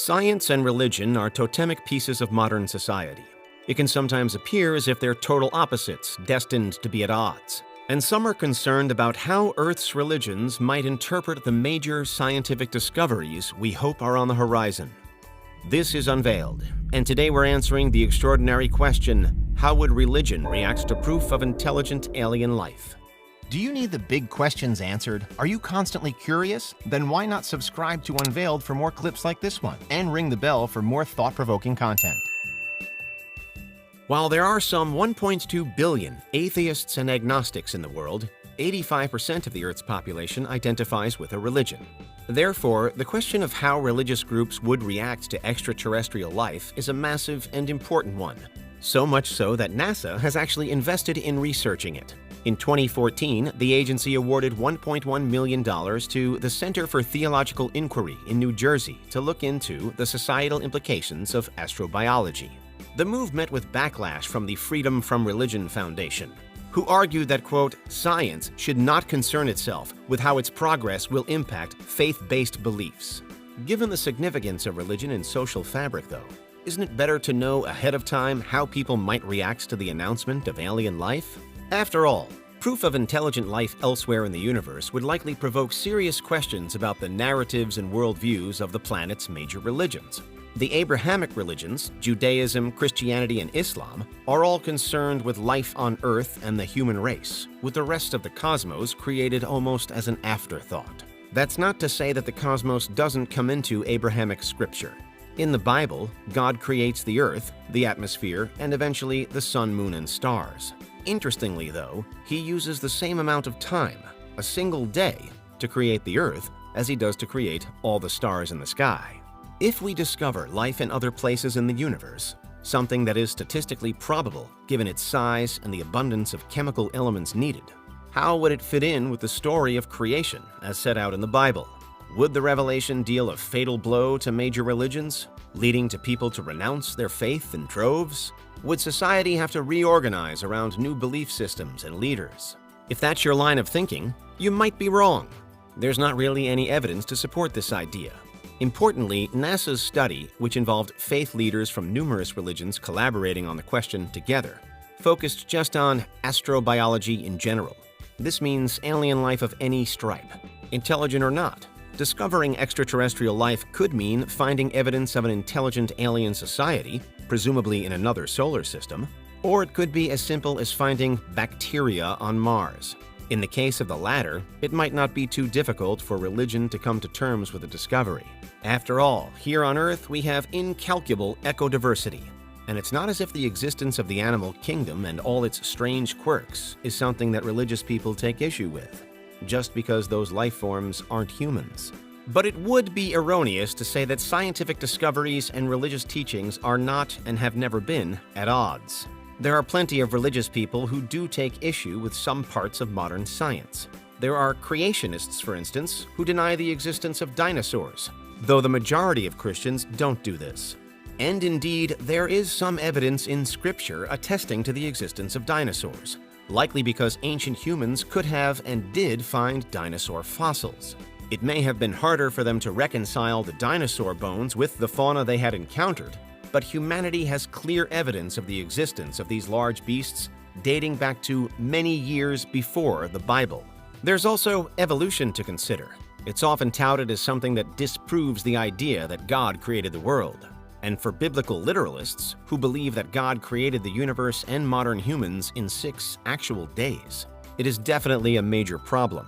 Science and religion are totemic pieces of modern society. It can sometimes appear as if they're total opposites, destined to be at odds. And some are concerned about how Earth's religions might interpret the major scientific discoveries we hope are on the horizon. This is Unveiled, and today we're answering the extraordinary question, how would religion react to proof of intelligent alien life? Do you need the big questions answered? Are you constantly curious? Then why not subscribe to Unveiled for more clips like this one, and ring the bell for more thought-provoking content. While there are some 1.2 billion atheists and agnostics in the world, 85% of the Earth's population identifies with a religion. Therefore, the question of how religious groups would react to extraterrestrial life is a massive and important one. So much so that NASA has actually invested in researching it. In 2014, the agency awarded $1.1 million to the Center for Theological Inquiry in New Jersey to look into the societal implications of astrobiology. The move met with backlash from the Freedom from Religion Foundation, who argued that, quote, science should not concern itself with how its progress will impact faith-based beliefs. Given the significance of religion in social fabric, though, isn't it better to know ahead of time how people might react to the announcement of alien life? After all, proof of intelligent life elsewhere in the universe would likely provoke serious questions about the narratives and worldviews of the planet's major religions. The Abrahamic religions, Judaism, Christianity, and Islam, are all concerned with life on Earth and the human race, with the rest of the cosmos created almost as an afterthought. That's not to say that the cosmos doesn't come into Abrahamic scripture. In the Bible, God creates the Earth, the atmosphere, and eventually the sun, moon, and stars. Interestingly, though, he uses the same amount of time, a single day, to create the Earth as he does to create all the stars in the sky. If we discover life in other places in the universe, something that is statistically probable given its size and the abundance of chemical elements needed, how would it fit in with the story of creation as set out in the Bible? Would the revelation deal a fatal blow to major religions, leading to people to renounce their faith in droves? Would society have to reorganize around new belief systems and leaders? If that's your line of thinking, you might be wrong. There's not really any evidence to support this idea. Importantly, NASA's study, which involved faith leaders from numerous religions collaborating on the question together, focused just on astrobiology in general. This means alien life of any stripe, intelligent or not. Discovering extraterrestrial life could mean finding evidence of an intelligent alien society, presumably in another solar system, or it could be as simple as finding bacteria on Mars. In the case of the latter, it might not be too difficult for religion to come to terms with the discovery. After all, here on Earth we have incalculable ecodiversity, and it's not as if the existence of the animal kingdom and all its strange quirks is something that religious people take issue with, just because those life forms aren't humans. But it would be erroneous to say that scientific discoveries and religious teachings are not and have never been at odds. There are plenty of religious people who do take issue with some parts of modern science. There are creationists, for instance, who deny the existence of dinosaurs, though the majority of Christians don't do this. And indeed, there is some evidence in Scripture attesting to the existence of dinosaurs, likely because ancient humans could have and did find dinosaur fossils. It may have been harder for them to reconcile the dinosaur bones with the fauna they had encountered, but humanity has clear evidence of the existence of these large beasts dating back to many years before the Bible. There's also evolution to consider. It's often touted as something that disproves the idea that God created the world. And for biblical literalists who believe that God created the universe and modern humans in 6 actual days, it is definitely a major problem.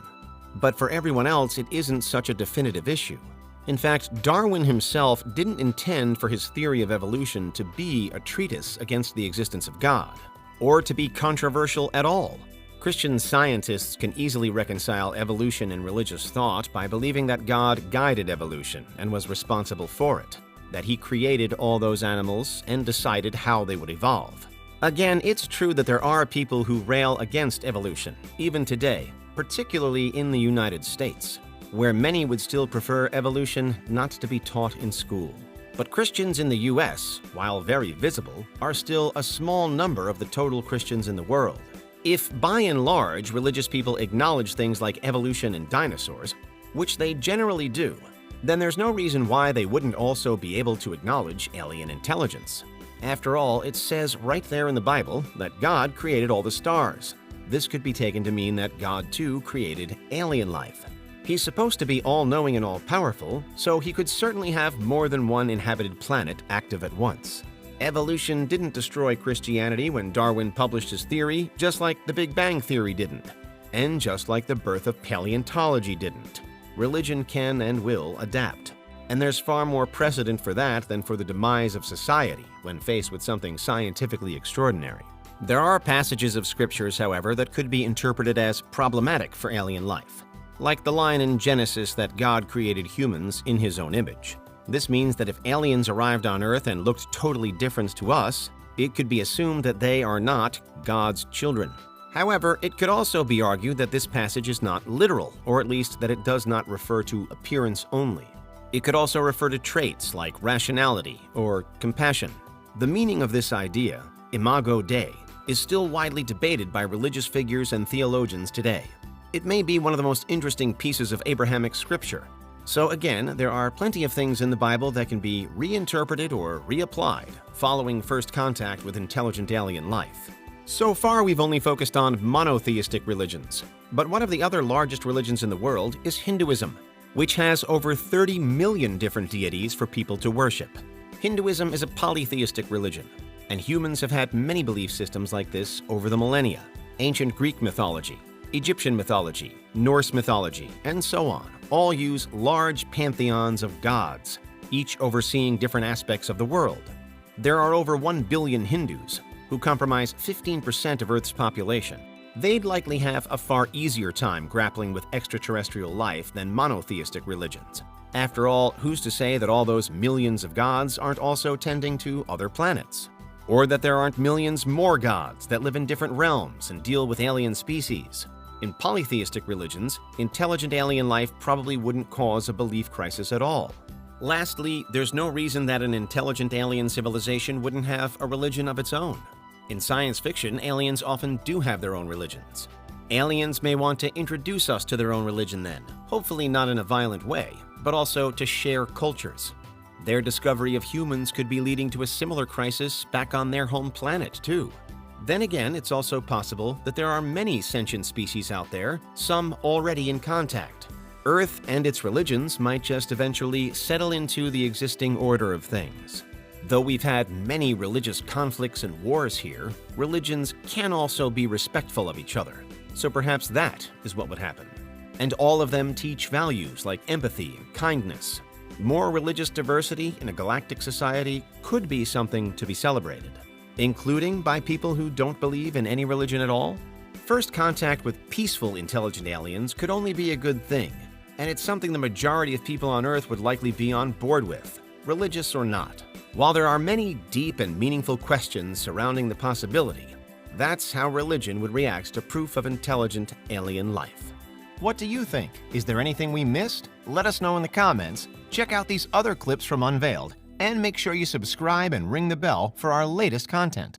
But for everyone else, it isn't such a definitive issue. In fact, Darwin himself didn't intend for his theory of evolution to be a treatise against the existence of God, or to be controversial at all. Christian scientists can easily reconcile evolution and religious thought by believing that God guided evolution and was responsible for it, that he created all those animals and decided how they would evolve. Again, it's true that there are people who rail against evolution, even today, particularly in the United States, where many would still prefer evolution not to be taught in school. But Christians in the US, while very visible, are still a small number of the total Christians in the world. If, by and large, religious people acknowledge things like evolution and dinosaurs, which they generally do, then there's no reason why they wouldn't also be able to acknowledge alien intelligence. After all, it says right there in the Bible that God created all the stars. This could be taken to mean that God too created alien life. He's supposed to be all-knowing and all-powerful, so he could certainly have more than one inhabited planet active at once. Evolution didn't destroy Christianity when Darwin published his theory, just like the Big Bang Theory didn't. And just like the birth of paleontology didn't. Religion can and will adapt. And there's far more precedent for that than for the demise of society when faced with something scientifically extraordinary. There are passages of scriptures, however, that could be interpreted as problematic for alien life. Like the line in Genesis that God created humans in his own image. This means that if aliens arrived on Earth and looked totally different to us, it could be assumed that they are not God's children. However, it could also be argued that this passage is not literal, or at least that it does not refer to appearance only. It could also refer to traits like rationality or compassion. The meaning of this idea, imago Dei, is still widely debated by religious figures and theologians today. It may be one of the most interesting pieces of Abrahamic scripture. So again, there are plenty of things in the Bible that can be reinterpreted or reapplied following first contact with intelligent alien life. So far, we've only focused on monotheistic religions. But one of the other largest religions in the world is Hinduism, which has over 30 million different deities for people to worship. Hinduism is a polytheistic religion, and humans have had many belief systems like this over the millennia. Ancient Greek mythology, Egyptian mythology, Norse mythology, and so on, all use large pantheons of gods, each overseeing different aspects of the world. There are over 1 billion Hindus, who comprise 15% of Earth's population. They'd likely have a far easier time grappling with extraterrestrial life than monotheistic religions. After all, who's to say that all those millions of gods aren't also tending to other planets? Or that there aren't millions more gods that live in different realms and deal with alien species? In polytheistic religions, intelligent alien life probably wouldn't cause a belief crisis at all. Lastly, there's no reason that an intelligent alien civilization wouldn't have a religion of its own. In science fiction, aliens often do have their own religions. Aliens may want to introduce us to their own religion then, hopefully not in a violent way, but also to share cultures. Their discovery of humans could be leading to a similar crisis back on their home planet, too. Then again, it's also possible that there are many sentient species out there, some already in contact. Earth and its religions might just eventually settle into the existing order of things. Though we've had many religious conflicts and wars here, religions can also be respectful of each other. So perhaps that is what would happen. And all of them teach values like empathy and kindness. More religious diversity in a galactic society could be something to be celebrated, including by people who don't believe in any religion at all. First contact with peaceful intelligent aliens could only be a good thing, and it's something the majority of people on Earth would likely be on board with, religious or not. While there are many deep and meaningful questions surrounding the possibility, that's how religion would react to proof of intelligent alien life. What do you think? Is there anything we missed? Let us know in the comments. Check out these other clips from Unveiled, and make sure you subscribe and ring the bell for our latest content.